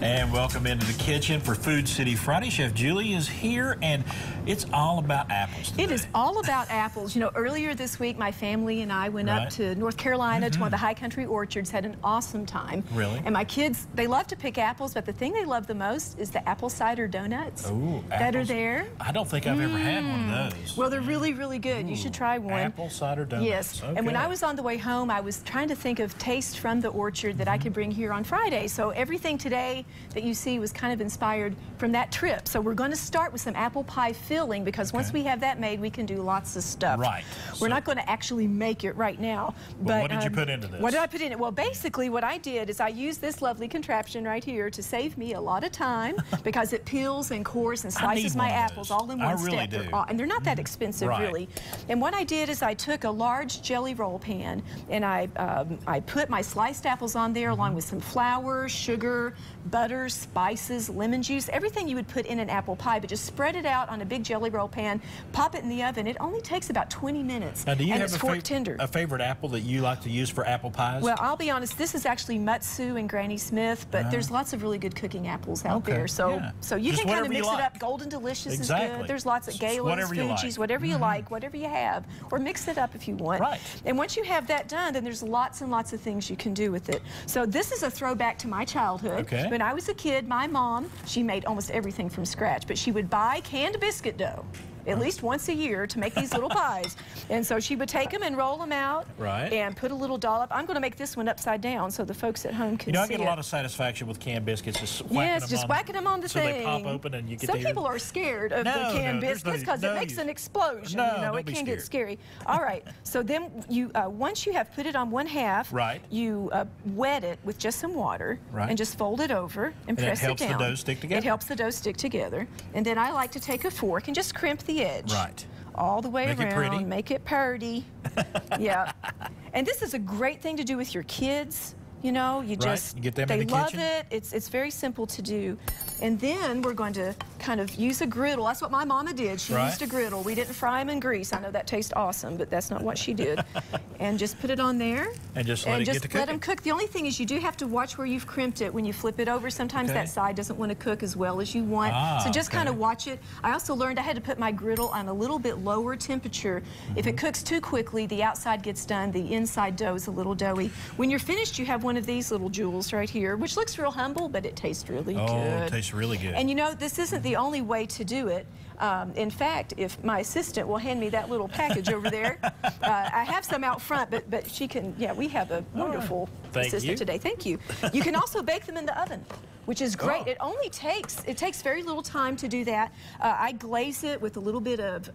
And welcome into the kitchen for Food City Friday. Chef Julie is here, and it's all about apples today. It is all about apples. You know, earlier this week, my family and I went up to North Carolina to one of the high country orchards, had an awesome time. Really? And my kids, they love to pick apples, but the thing they love the most is the apple cider donuts that are there. I don't think I've ever had one of those. Well, they're really, really good. You should try one. Apple cider donuts. Yes. Okay. And when I was on the way home, I was trying to think of taste from the orchard that I could bring here on Friday. So everything today that you see was kind of inspired from that trip. So we're going to start with some apple pie filling, because once we have that made, we can do lots of stuff. Right. We're not going to actually make it right now. But what did you put into this? What did I put in it? Well, basically what I did is I used this lovely contraption right here to save me a lot of time because it peels and cores and slices my apples all in one step. And they're not that expensive, really. And what I did is I took a large jelly roll pan and I put my sliced apples on there along with some flour, sugar, butter, spices, lemon juice, everything you would put in an apple pie, but just spread it out on a big jelly roll pan, pop it in the oven. It only takes about 20 minutes. Now, do you have tender. a favorite apple that you like to use for apple pies? Well, I'll be honest, this is actually Mutsu and Granny Smith, but there's lots of really good cooking apples out there. So you can kind of mix it up. Golden Delicious is good. There's lots of Galen's, Fuji's, whatever you like, whatever you have, or mix it up if you want. And once you have that done, then there's lots and lots of things you can do with it. So this is a throwback to my childhood. When I was a kid, my mom, she made almost everything from scratch, but she would buy canned biscuit dough at least once a year to make these little pies. And so she would take them and roll them out and put a little dollop. I'm going to make this one upside down so the folks at home can see it. You know, I get a lot of satisfaction with canned biscuits. Just whacking them on the thing. So they pop open and you get Some people are scared of the canned biscuits because it makes an explosion. You know, it can get scary. All right, so then you, once you have put it on one half, you wet it with just some water and just fold it over and press it down. It helps the dough stick together. It helps the dough stick together. And then I like to take a fork and just crimp the edge. All the way around. Make it pretty. Make it pretty. And this is a great thing to do with your kids. You know, you just, you get them they in the love kitchen. it. It's very simple to do. And then we're going to kind of use a griddle. That's what my mama did. She used a griddle. We didn't fry them in grease. I know that tastes awesome, but that's not what she did. And just put it on there. And just let it get to cooking. Let them cook. The only thing is you do have to watch where you've crimped it when you flip it over. Sometimes that side doesn't want to cook as well as you want. So just kind of watch it. I also learned I had to put my griddle on a little bit lower temperature. If it cooks too quickly, the outside gets done, the inside dough is a little doughy. When you're finished, you have one of these little jewels right here, which looks real humble, but it tastes really good. Oh, it tastes really good. And you know, this isn't the only way to do it. In fact, if my assistant will hand me that little package over there, I have some out front, but she can, we have a wonderful assistant today. Thank you. You can also bake them in the oven, which is great. It only takes very little time to do that. I glaze it with a little bit of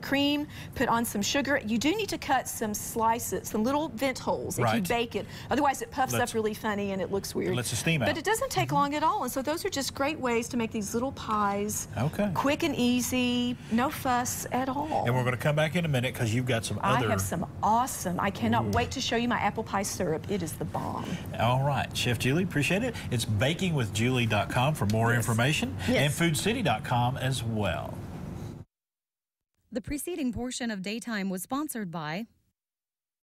cream, put on some sugar. You do need to cut some slices, some little vent holes if you bake it. Otherwise it puffs up really funny and it looks weird. It lets the steam out. But it doesn't take long at all. And so those are just great ways to make these little pies. Quick and easy, no fuss at all. And we're going to come back in a minute because you've got some other... I have some awesome. I cannot wait to show you my apple pie syrup. It is the bomb. All right, Chef Julie, appreciate it. It's bakingwithjulie.com for more information and foodcity.com as well. The preceding portion of Daytime was sponsored by